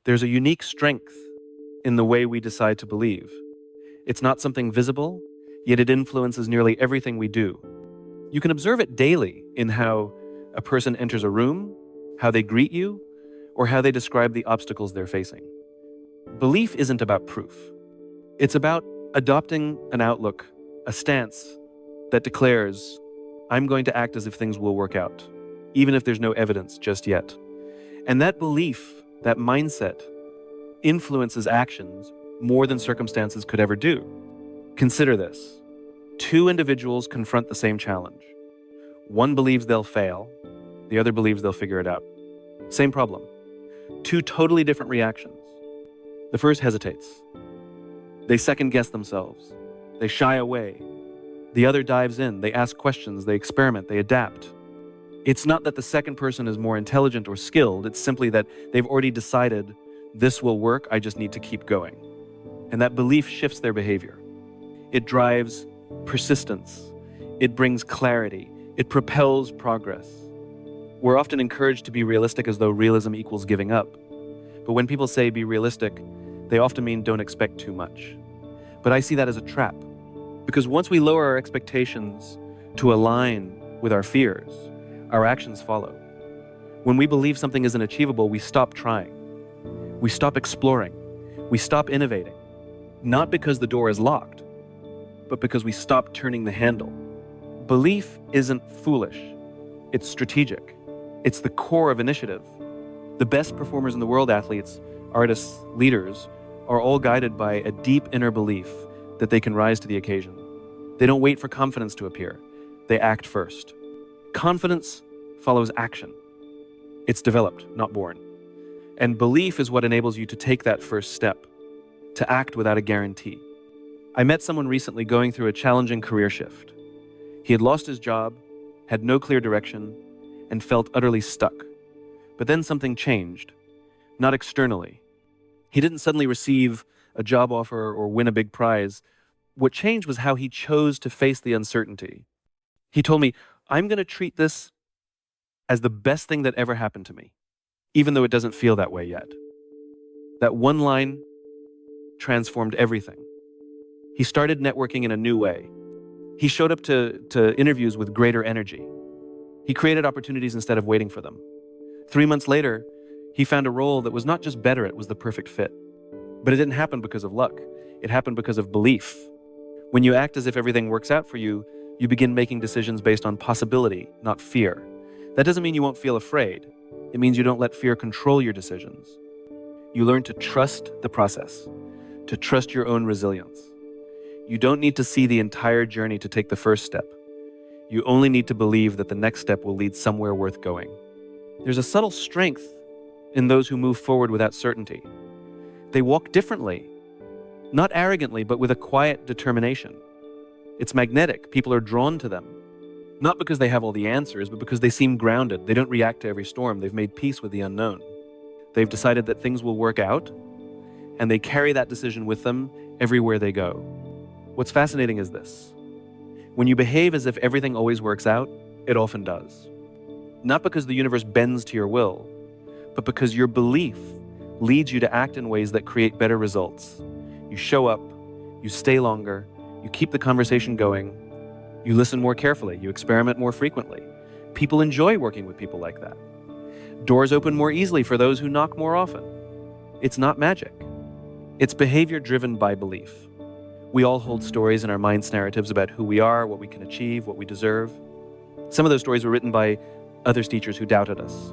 There's a unique strength in the way we decide to believe. It's not something visible, yet it influences nearly everything we do. You can observe it daily in how a person enters a room, how they greet you, or how they describe the obstacles they're facing. Belief isn't about proof. It's about adopting an outlook, a stance that declares, I'm going to act as if things will work out, even if there's no evidence just yet. And that belief, that mindset, influences actions more than circumstances could ever do. Consider this. Two individuals confront the same challenge. One believes they'll fail, the other believes they'll figure it out. Same problem. Two totally different reactions. The first hesitates. They second-guess themselves. They shy away. The other dives in. They ask questions. They experiment. They adapt. It's not that the second person is more intelligent or skilled. It's simply that they've already decided this will work. I just need to keep going. And that belief shifts their behavior. It drives persistence. It brings clarity. It propels progress. We're often encouraged to be realistic as though realism equals giving up. But when people say be realistic, they often mean don't expect too much. But I see that as a trap. Because once we lower our expectations to align with our fears, our actions follow. When we believe something isn't achievable, we stop trying. We stop exploring. We stop innovating. Not because the door is locked, but because we stop turning the handle. Belief isn't foolish. It's strategic. It's the core of initiative. The best performers in the world, athletes, artists, leaders, are all guided by a deep inner belief that they can rise to the occasion. They don't wait for confidence to appear. They act first. Confidence follows action. It's developed, not born. And belief is what enables you to take that first step, to act without a guarantee. I met someone recently going through a challenging career shift. He had lost his job, had no clear direction, and felt utterly stuck. But then something changed, not externally. He didn't suddenly receive a job offer or win a big prize. What changed was how he chose to face the uncertainty. He told me, I'm going to treat this as the best thing that ever happened to me, even though it doesn't feel that way yet. That one line transformed everything. He started networking in a new way. He showed up to interviews with greater energy. He created opportunities instead of waiting for them. 3 months later, he found a role that was not just better, it was the perfect fit. But it didn't happen because of luck. It happened because of belief. When you act as if everything works out for you, you begin making decisions based on possibility, not fear. That doesn't mean you won't feel afraid. It means you don't let fear control your decisions. You learn to trust the process, to trust your own resilience. You don't need to see the entire journey to take the first step. You only need to believe that the next step will lead somewhere worth going. There's a subtle strength in those who move forward without certainty. They walk differently, not arrogantly, but with a quiet determination. It's magnetic. People are drawn to them, not because they have all the answers, but because they seem grounded. They don't react to every storm. They've made peace with the unknown. They've decided that things will work out, and they carry that decision with them everywhere they go. What's fascinating is this. When you behave as if everything always works out, it often does. Not because the universe bends to your will, but because your belief leads you to act in ways that create better results. You show up, you stay longer, you keep the conversation going, you listen more carefully, you experiment more frequently. People enjoy working with people like that. Doors open more easily for those who knock more often. It's not magic. It's behavior driven by belief. We all hold stories in our mind's narratives about who we are, what we can achieve, what we deserve. Some of those stories were written by others teachers who doubted us,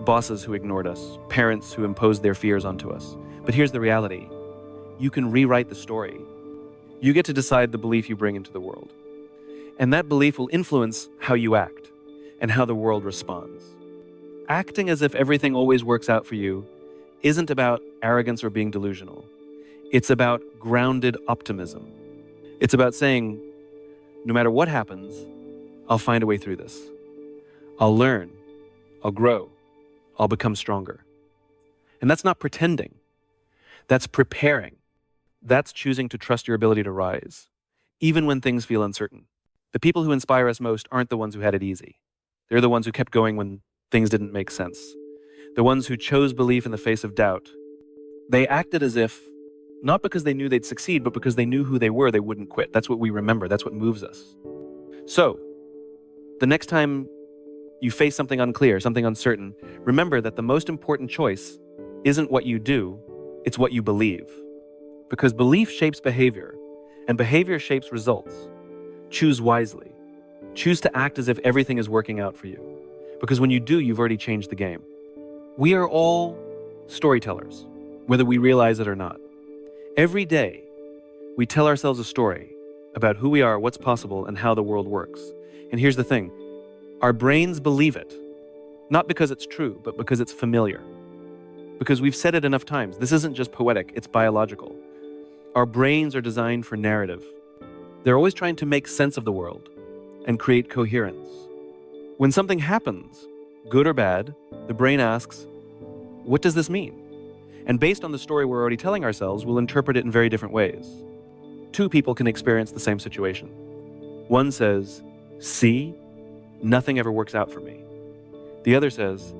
bosses who ignored us, parents who imposed their fears onto us. But here's the reality. You can rewrite the story. You get to decide the belief you bring into the world. And that belief will influence how you act and how the world responds. Acting as if everything always works out for you isn't about arrogance or being delusional. It's about grounded optimism. It's about saying, no matter what happens, I'll find a way through this. I'll learn. I'll grow. I'll become stronger. And that's not pretending. That's preparing. That's choosing to trust your ability to rise, even when things feel uncertain. The people who inspire us most aren't the ones who had it easy. They're the ones who kept going when things didn't make sense. The ones who chose belief in the face of doubt. They acted as if, not because they knew they'd succeed, but because they knew who they were, they wouldn't quit. That's what we remember. That's what moves us. So, the next time you face something unclear, something uncertain, remember that the most important choice isn't what you do, it's what you believe. Because belief shapes behavior, and behavior shapes results. Choose wisely. Choose to act as if everything is working out for you. Because when you do, you've already changed the game. We are all storytellers, whether we realize it or not. Every day, we tell ourselves a story about who we are, what's possible, and how the world works. And here's the thing, our brains believe it, not because it's true, but because it's familiar. Because we've said it enough times. This isn't just poetic, it's biological. Our brains are designed for narrative. They're always trying to make sense of the world and create coherence. When something happens, good or bad, the brain asks, what does this mean? And based on the story we're already telling ourselves, we'll interpret it in very different ways. Two people can experience the same situation. One says, see, nothing ever works out for me. The other says,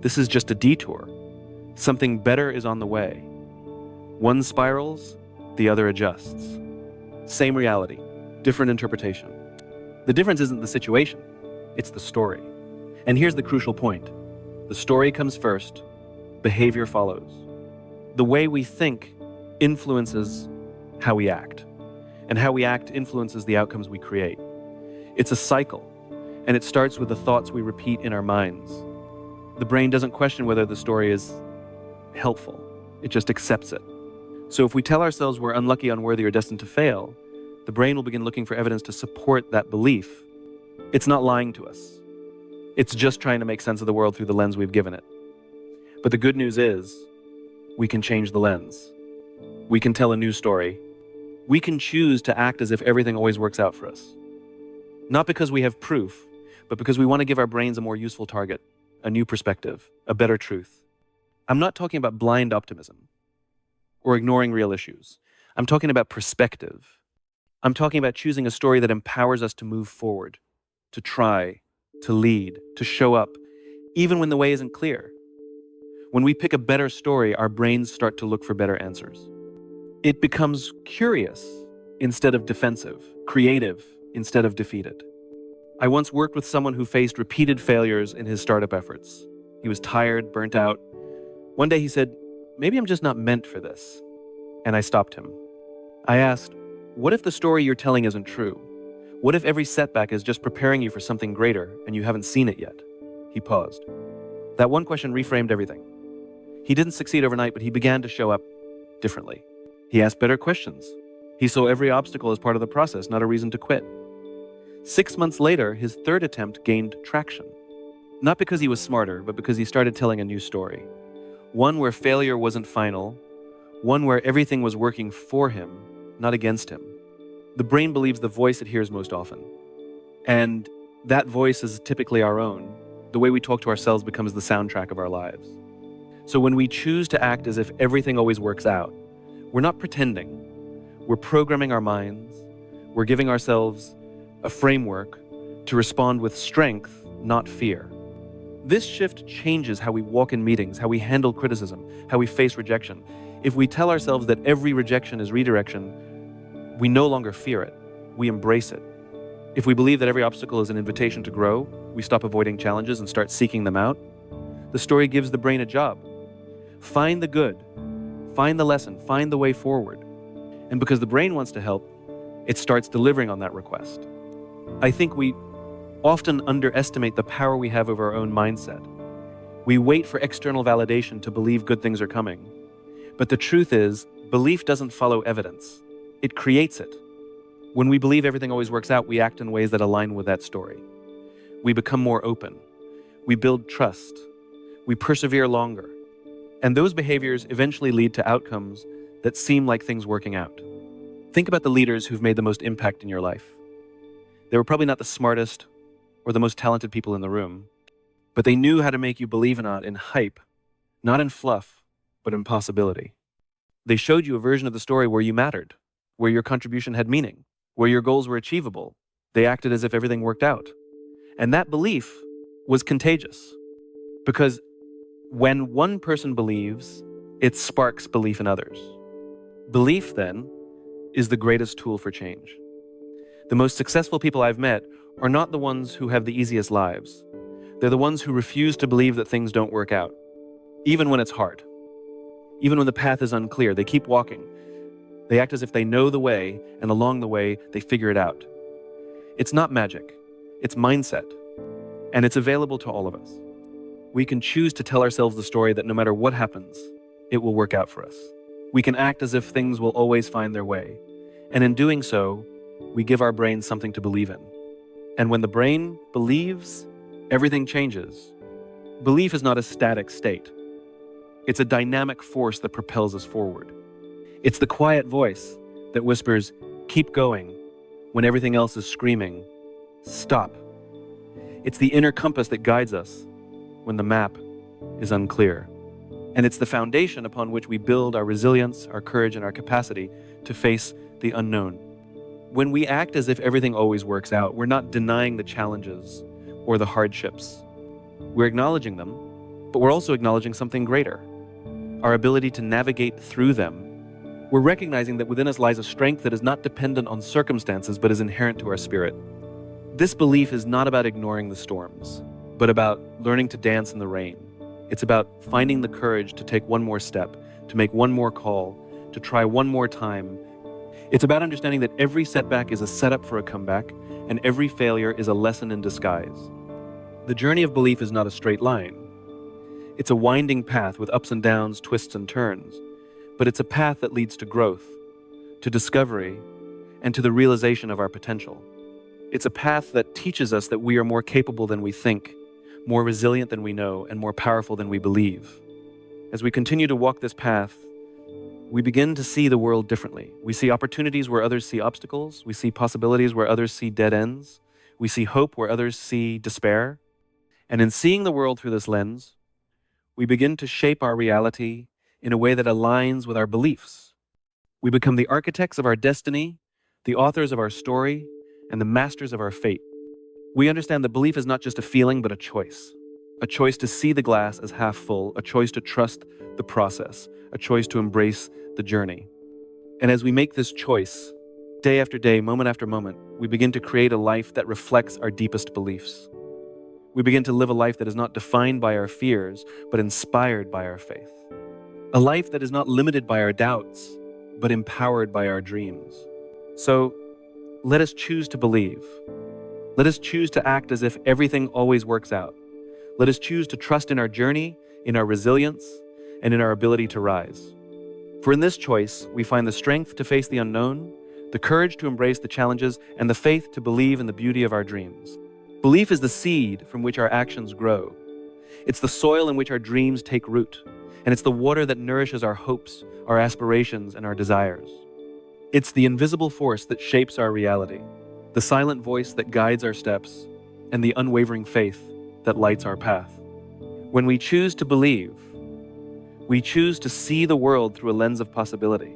this is just a detour. Something better is on the way. One spirals, the other adjusts. Same reality, different interpretation. The difference isn't the situation, it's the story. And here's the crucial point. The story comes first, behavior follows. The way we think influences how we act, and how we act influences the outcomes we create. It's a cycle, and it starts with the thoughts we repeat in our minds. The brain doesn't question whether the story is helpful, it just accepts it. So if we tell ourselves we're unlucky, unworthy, or destined to fail, the brain will begin looking for evidence to support that belief. It's not lying to us. It's just trying to make sense of the world through the lens we've given it. But the good news is, we can change the lens. We can tell a new story. We can choose to act as if everything always works out for us. Not because we have proof, but because we want to give our brains a more useful target, a new perspective, a better truth. I'm not talking about blind optimism or ignoring real issues. I'm talking about perspective. I'm talking about choosing a story that empowers us to move forward, to try, to lead, to show up, even when the way isn't clear. When we pick a better story, our brains start to look for better answers. It becomes curious instead of defensive, creative instead of defeated. I once worked with someone who faced repeated failures in his startup efforts. He was tired, burnt out. One day he said, maybe I'm just not meant for this. And I stopped him. I asked, what if the story you're telling isn't true? What if every setback is just preparing you for something greater and you haven't seen it yet? He paused. That one question reframed everything. He didn't succeed overnight, but he began to show up differently. He asked better questions. He saw every obstacle as part of the process, not a reason to quit. 6 months later, his third attempt gained traction. Not because he was smarter, but because he started telling a new story. One where failure wasn't final, one where everything was working for him, not against him. The brain believes the voice it hears most often. And that voice is typically our own. The way we talk to ourselves becomes the soundtrack of our lives. So when we choose to act as if everything always works out, we're not pretending. We're programming our minds. We're giving ourselves a framework to respond with strength, not fear. This shift changes how we walk in meetings, how we handle criticism, how we face rejection. If we tell ourselves that every rejection is redirection, we no longer fear it. We embrace it. If we believe that every obstacle is an invitation to grow, we stop avoiding challenges and start seeking them out. The story gives the brain a job. Find the good, find the lesson, find the way forward. And because the brain wants to help, it starts delivering on that request. I think we often underestimate the power we have over our own mindset. We wait for external validation to believe good things are coming. But the truth is, belief doesn't follow evidence. It creates it. When we believe everything always works out, we act in ways that align with that story. We become more open. We build trust. We persevere longer. And those behaviors eventually lead to outcomes that seem like things working out. Think about the leaders who've made the most impact in your life. They were probably not the smartest or the most talented people in the room, but they knew how to make you believe in hype, not in fluff, but in possibility. They showed you a version of the story where you mattered, where your contribution had meaning, where your goals were achievable. They acted as if everything worked out. And that belief was contagious, because when one person believes, it sparks belief in others. Belief, then, is the greatest tool for change. The most successful people I've met are not the ones who have the easiest lives. They're the ones who refuse to believe that things don't work out, even when it's hard. Even when the path is unclear, they keep walking. They act as if they know the way, and along the way, they figure it out. It's not magic, it's mindset, and it's available to all of us. We can choose to tell ourselves the story that no matter what happens, it will work out for us. We can act as if things will always find their way, and in doing so, we give our brain something to believe in. And when the brain believes, everything changes. Belief is not a static state. It's a dynamic force that propels us forward. It's the quiet voice that whispers, "Keep going," when everything else is screaming, "Stop." It's the inner compass that guides us when the map is unclear. And it's the foundation upon which we build our resilience, our courage, and our capacity to face the unknown. When we act as if everything always works out, we're not denying the challenges or the hardships. We're acknowledging them, but we're also acknowledging something greater, our ability to navigate through them. We're recognizing that within us lies a strength that is not dependent on circumstances, but is inherent to our spirit. This belief is not about ignoring the storms, but about learning to dance in the rain. It's about finding the courage to take one more step, to make one more call, to try one more time. It's about understanding that every setback is a setup for a comeback, and every failure is a lesson in disguise. The journey of belief is not a straight line. It's a winding path with ups and downs, twists and turns, but it's a path that leads to growth, to discovery, and to the realization of our potential. It's a path that teaches us that we are more capable than we think, more resilient than we know, and more powerful than we believe. As we continue to walk this path, we begin to see the world differently. We see opportunities where others see obstacles. We see possibilities where others see dead ends. We see hope where others see despair. And in seeing the world through this lens, we begin to shape our reality in a way that aligns with our beliefs. We become the architects of our destiny, the authors of our story, and the masters of our fate. We understand that belief is not just a feeling, but a choice to see the glass as half full, a choice to trust the process, a choice to embrace the journey. And as we make this choice, day after day, moment after moment, we begin to create a life that reflects our deepest beliefs. We begin to live a life that is not defined by our fears, but inspired by our faith. A life that is not limited by our doubts, but empowered by our dreams. So, let us choose to believe. Let us choose to act as if everything always works out. Let us choose to trust in our journey, in our resilience, and in our ability to rise. For in this choice, we find the strength to face the unknown, the courage to embrace the challenges, and the faith to believe in the beauty of our dreams. Belief is the seed from which our actions grow. It's the soil in which our dreams take root, and it's the water that nourishes our hopes, our aspirations, and our desires. It's the invisible force that shapes our reality, the silent voice that guides our steps, and the unwavering faith that lights our path. When we choose to believe, we choose to see the world through a lens of possibility.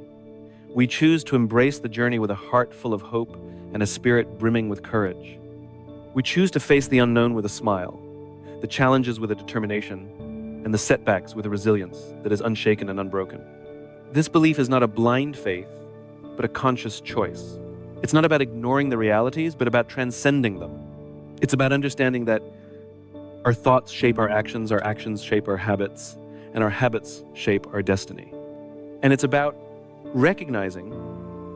We choose to embrace the journey with a heart full of hope and a spirit brimming with courage. We choose to face the unknown with a smile, the challenges with a determination, and the setbacks with a resilience that is unshaken and unbroken. This belief is not a blind faith, but a conscious choice. It's not about ignoring the realities, but about transcending them. It's about understanding that our thoughts shape our actions shape our habits, and our habits shape our destiny. And it's about recognizing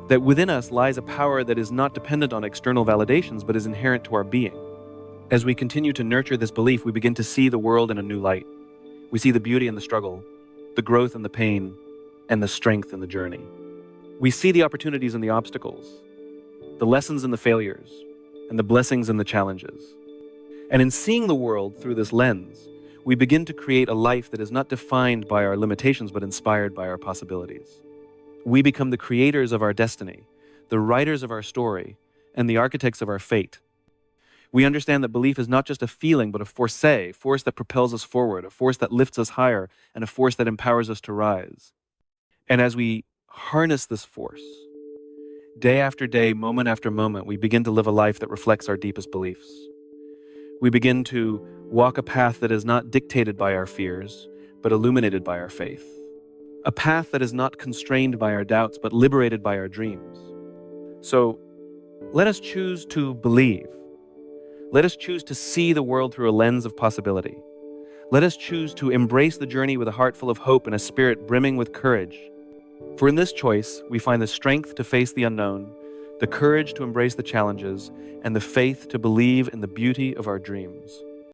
that within us lies a power that is not dependent on external validations, but is inherent to our being. As we continue to nurture this belief, we begin to see the world in a new light. We see the beauty in the struggle, the growth in the pain, and the strength in the journey. We see the opportunities in the obstacles, the lessons in the failures, and the blessings in the challenges. And in seeing the world through this lens, we begin to create a life that is not defined by our limitations, but inspired by our possibilities. We become the creators of our destiny, the writers of our story, and the architects of our fate. We understand that belief is not just a feeling, but a force that propels us forward, a force that lifts us higher, and a force that empowers us to rise. And as we harness this force, day after day, moment after moment, we begin to live a life that reflects our deepest beliefs. We begin to walk a path that is not dictated by our fears, but illuminated by our faith. a path that is not constrained by our doubts but liberated by our dreams. So let us choose to believe. Let us choose to see the world through a lens of possibility. Let us choose to embrace the journey with a heart full of hope and a spirit brimming with courage. For in this choice, we find the strength to face the unknown, the courage to embrace the challenges, and the faith to believe in the beauty of our dreams.